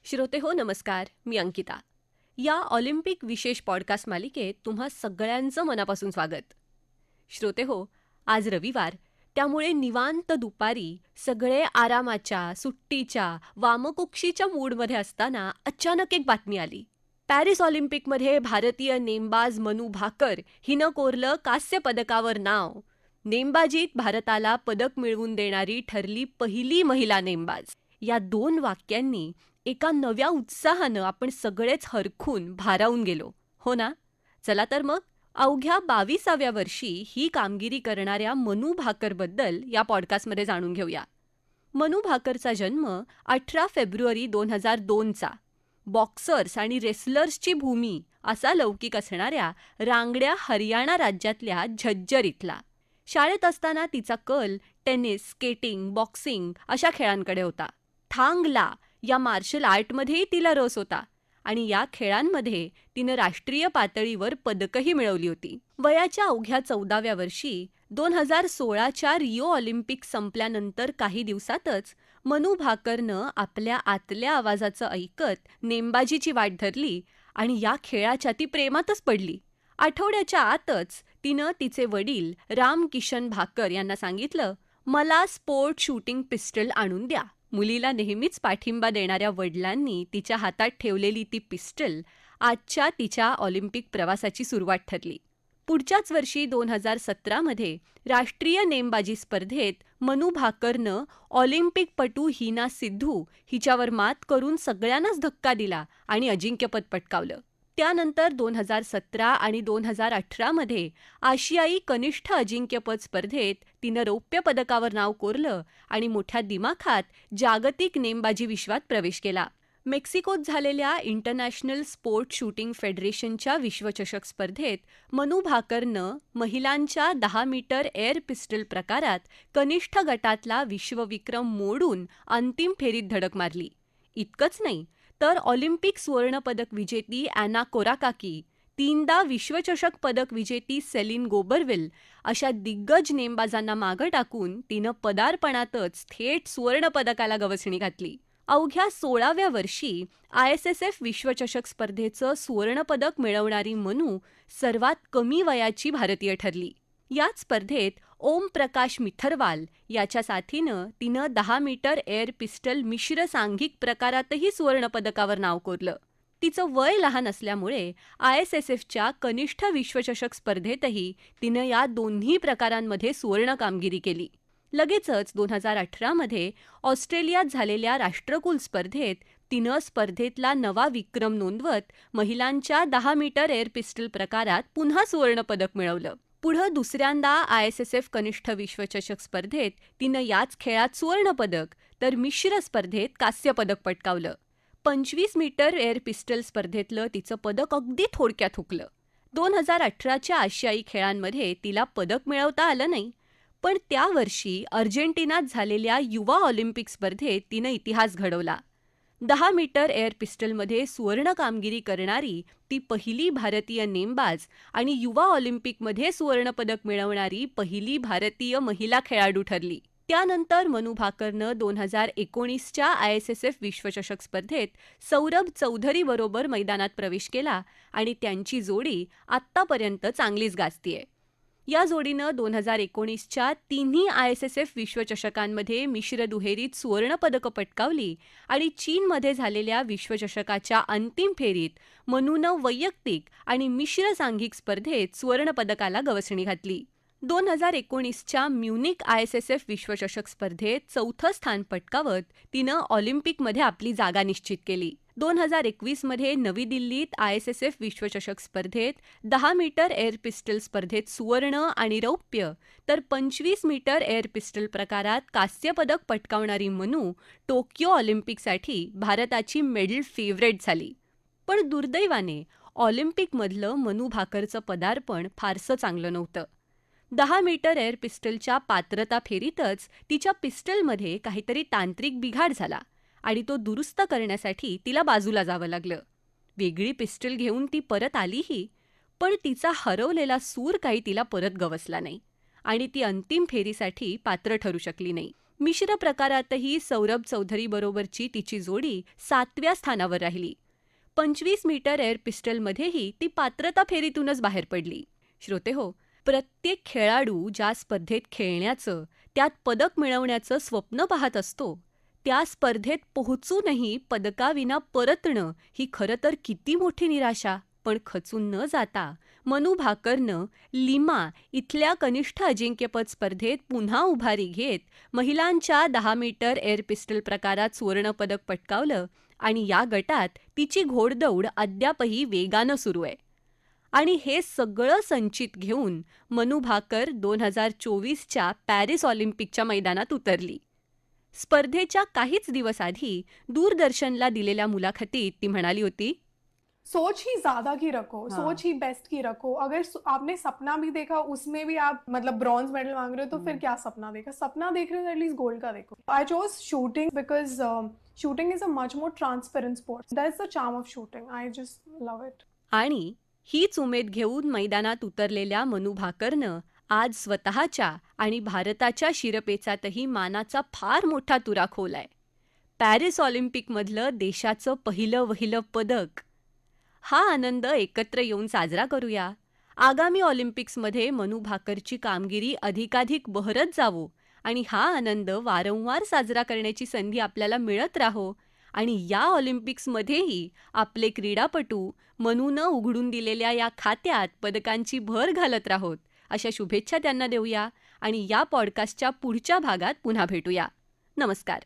श्रोते हो नमस्कार, मी अंकिता. या ऑलिम्पिक विशेष पॉडकास्ट मालिकेत तुम्हा सगळ्यांचं मनापासून स्वागत. श्रोते हो, आज रविवार, त्यामुळे निवांत दुपारी सगळे आरामाच्या, सुट्टीच्या, वामकुक्षीच्या मूडमध्ये असताना अचानक एक बातमी आली. पॅरिस ऑलिम्पिकमध्ये भारतीय नेमबाज मनू भाकर हिनं कोरलं कांस्य पदकावर नाव. नेमबाजीत भारताला पदक मिळवून देणारी ठरली पहिली महिला नेमबाज. या दोन वाक्यांनी एका नव्या उत्साहानं आपण सगळेच हरखून भारावून गेलो, हो ना? चला तर मग अवघ्या 22व्या वर्षी ही कामगिरी करणाऱ्या मनू भाकरबद्दल या पॉडकास्टमध्ये जाणून घेऊया. मनू भाकरचा जन्म 18 फेब्रुवारी 2002चा. बॉक्सर्स आणि रेसलर्सची भूमी असा लौकिक असणाऱ्या रांगड्या हरियाणा राज्यातल्या झज्जर इथला. शाळेत असताना तिचा कल टेनिस, स्केटिंग, बॉक्सिंग अशा खेळांकडे होता. थांग ला या मार्शल आर्टमध्येही तिला रस होता आणि या खेळांमध्ये तिनं राष्ट्रीय पातळीवर पदकही मिळवली होती. वयाच्या अवघ्या 14व्या वर्षी 2016च्या रिओ ऑलिम्पिक संपल्यानंतर काही दिवसातच मनू भाकरनं आपल्या आतल्या आवाजाचं ऐकत नेमबाजीची वाट धरली आणि या खेळाच्या ती प्रेमातच पडली. आठवड्याच्या आतच तिनं तिचे वडील राम किशन भाकर यांना सांगितलं, मला स्पोर्ट शूटिंग पिस्टल आणून द्या. मुलीला नेहमीच पाठिंबा देणाऱ्या वडिलांनी तिच्या हातात ठेवलेली ती पिस्टल आजच्या तिच्या ऑलिम्पिक प्रवासाची सुरुवात ठरली. पुढच्याच वर्षी 2017मध्ये राष्ट्रीय नेमबाजी स्पर्धेत मनू भाकरनं ऑलिम्पिकपटू हिना सिद्धू हिच्यावर मात करून सगळ्यांनाच धक्का दिला आणि अजिंक्यपद पटकावलं. त्यानंतर 2017 आणि 2018मध्ये आशियाई कनिष्ठ अजिंक्यपद स्पर्धेत तिनं रौप्य पदकावर नाव कोरलं आणि मोठ्या दिमाखात जागतिक नेमबाजी विश्वात प्रवेश केला. मेक्सिकोत झालेल्या इंटरनॅशनल स्पोर्ट शूटिंग फेडरेशनच्या विश्वचषक स्पर्धेत मनू भाकरनं महिलांच्या 10 मीटर एअर पिस्टल प्रकारात कनिष्ठ गटातला विश्वविक्रम मोडून अंतिम फेरीत धडक मारली. इतकंच नाही तर ऑलिम्पिक सुवर्णपदक विजेती ॲना कोराकाकी, 3दा विश्वचषक पदक विजेती सेलिन गोबरविल अशा दिग्गज नेमबाजांना मागं टाकून तिनं पदार्पणातच थेट सुवर्णपदकाला गवसणी घातली. अवघ्या 16व्या वर्षी ISSF विश्वचषक स्पर्धेचं सुवर्णपदक मिळवणारी मनू सर्वात कमी वयाची भारतीय ठरली. याच स्पर्धेत ओम प्रकाश मिथरवाल याच्या साथीनं तिनं 10 मीटर एअर पिस्टल मिश्र सांघिक प्रकारातही सुवर्णपदकावर नाव कोरलं. तिचं वय लहान असल्यामुळे ISSFच्या कनिष्ठ विश्वचषक स्पर्धेतही तिनं या दोन्ही प्रकारांमध्ये सुवर्ण कामगिरी केली. लगेचच 2018मध्ये ऑस्ट्रेलियात झालेल्या राष्ट्रकुल स्पर्धेत तिनं स्पर्धेतला नवा विक्रम नोंदवत महिलांच्या 10 मीटर एअर पिस्टल प्रकारात पुन्हा सुवर्णपदक मिळवलं. पुढं दुसऱ्यांदा ISSF कनिष्ठ विश्वचषक स्पर्धेत तिनं याच खेळात सुवर्णपदक तर मिश्र स्पर्धेत कांस्यपदक पटकावलं. 25 मीटर एअर पिस्टल स्पर्धेतलं तिचं पदक अगदी थोडक्यात हुकलं. 2018च्या आशियाई खेळांमध्ये तिला पदक मिळवता आलं नाही, पण त्या वर्षी अर्जेंटिनात झालेल्या युवा ऑलिम्पिक स्पर्धेत तिनं इतिहास घडवला. 10 मीटर एअर पिस्टलमध्ये सुवर्ण कामगिरी करणारी ती पहिली भारतीय नेमबाज आणि युवा ऑलिम्पिकमध्ये सुवर्णपदक मिळवणारी पहिली भारतीय महिला खेळाडू ठरली. त्यानंतर मनू भाकरनं 2019च्या ISSF विश्वचषक स्पर्धेत सौरभ चौधरीबरोबर मैदानात प्रवेश केला आणि त्यांची जोडी आत्तापर्यंत चांगलीच गाजतीये. या जोडीनं 2019च्या तिन्ही ISSF विश्वचषकांमध्ये मिश्र दुहेरीत सुवर्णपदकं पटकावली आणि चीनमध्ये झालेल्या विश्वचषकाच्या अंतिम फेरीत मनूनं वैयक्तिक आणि मिश्र सांघिक स्पर्धेत सुवर्णपदकाला गवसणी घातली. 2019च्या म्युनिक ISSF विश्वचषक स्पर्धेत 4थं स्थान पटकावत तिनं ऑलिम्पिकमध्ये आपली जागा निश्चित केली. 2021मध्ये नवी दिल्लीत ISSF विश्वचषक स्पर्धेत 10 मीटर एअर पिस्टल स्पर्धेत सुवर्ण आणि रौप्य तर 25 मीटर एअर पिस्टल प्रकारात कांस्यपदक पटकावणारी मनू टोकियो ऑलिम्पिकसाठी भारताची मेडल फेवरेट झाली. पण दुर्दैवाने ऑलिम्पिकमधलं मनू भाकरचं पदार्पण फारसं चांगलं नव्हतं. 10 मीटर एअर पिस्टलच्या पात्रता फेरीतच तिच्या पिस्टलमध्ये काहीतरी तांत्रिक बिघाड झाला आणि तो दुरुस्त करण्यासाठी तिला बाजूला जावं लागलं. वेगळी पिस्टल घेऊन ती परत आलीही, पण तिचा हरवलेला सूर काही तिला परत गवसला नाही आणि ती अंतिम फेरीसाठी पात्र ठरू शकली नाही. मिश्र प्रकारातही सौरभ चौधरी बरोबरची तिची जोडी 7व्या स्थानावर राहिली. 25 मीटर एअर पिस्टलमध्येही ती पात्रता फेरीतूनच बाहेर पडली. श्रोतेहो, प्रत्येक खेळाडू ज्या स्पर्धेत खेळण्याचं, त्यात पदक मिळवण्याचं स्वप्न पाहत असतो, त्या स्पर्धेत पोहोचूनही पदकाविना परतणं ही खरं तर किती मोठी निराशा. पण खचून न जाता मनू भाकरनं लिमा इथल्या कनिष्ठ अजिंक्यपद स्पर्धेत पुन्हा उभारी घेत महिलांच्या 10 मीटर एअर पिस्टल प्रकारात सुवर्णपदक पटकावलं आणि या गटात तिची घोडदौड अद्यापही वेगानं सुरू आहे. आणि हे सगळं संचित घेऊन मनू भाकर 2024च्या पॅरिस ऑलिम्पिकच्या मैदानात उतरली. स्पर्धेच्या काहीच दिवस आधी दूरदर्शनला दिलेल्या मुलाखतीत ती म्हणाली होती, सोच ही ज्यादा की रखो, हाँ। सोच ही बेस्ट की रखो. अगर आपने सपना भी देखा, उसमें भी आप मतलब ब्रॉन्ज मेडल मांग रहे हो, तो फिर क्या सपना देखा? सपना देख रहे हो एटलीस्ट गोल्ड का देखो. I chose shooting because shooting is a much more transparent sport. That's the charm of shooting. I just love it. आणि हीच उमेद घेऊन मैदानात उतरलेल्या मनू भाकरनं आज स्वतःच्या आणि भारताच्या शिरपेचातही मानाचा फार मोठा तुरा खोवलाय. पॅरिस ऑलिम्पिकमधलं देशाचं पहिलं पदक. हा आनंद एकत्र येऊन साजरा करूया. आगामी ऑलिम्पिक्समध्ये मनू भाकरची कामगिरी अधिकाधिक बहरत जावो आणि हा आनंद वारंवार साजरा करण्याची संधी आपल्याला मिळत राहो आणि या ऑलिम्पिक्समध्येही आपले क्रीडापटू मनूनं उघडून दिलेल्या या खात्यात पदकांची भर घालत राहोत, अशा शुभेच्छा त्यांना देऊया आणि या पॉडकास्टच्या पुढच्या भागात पुन्हा भेटूया. नमस्कार.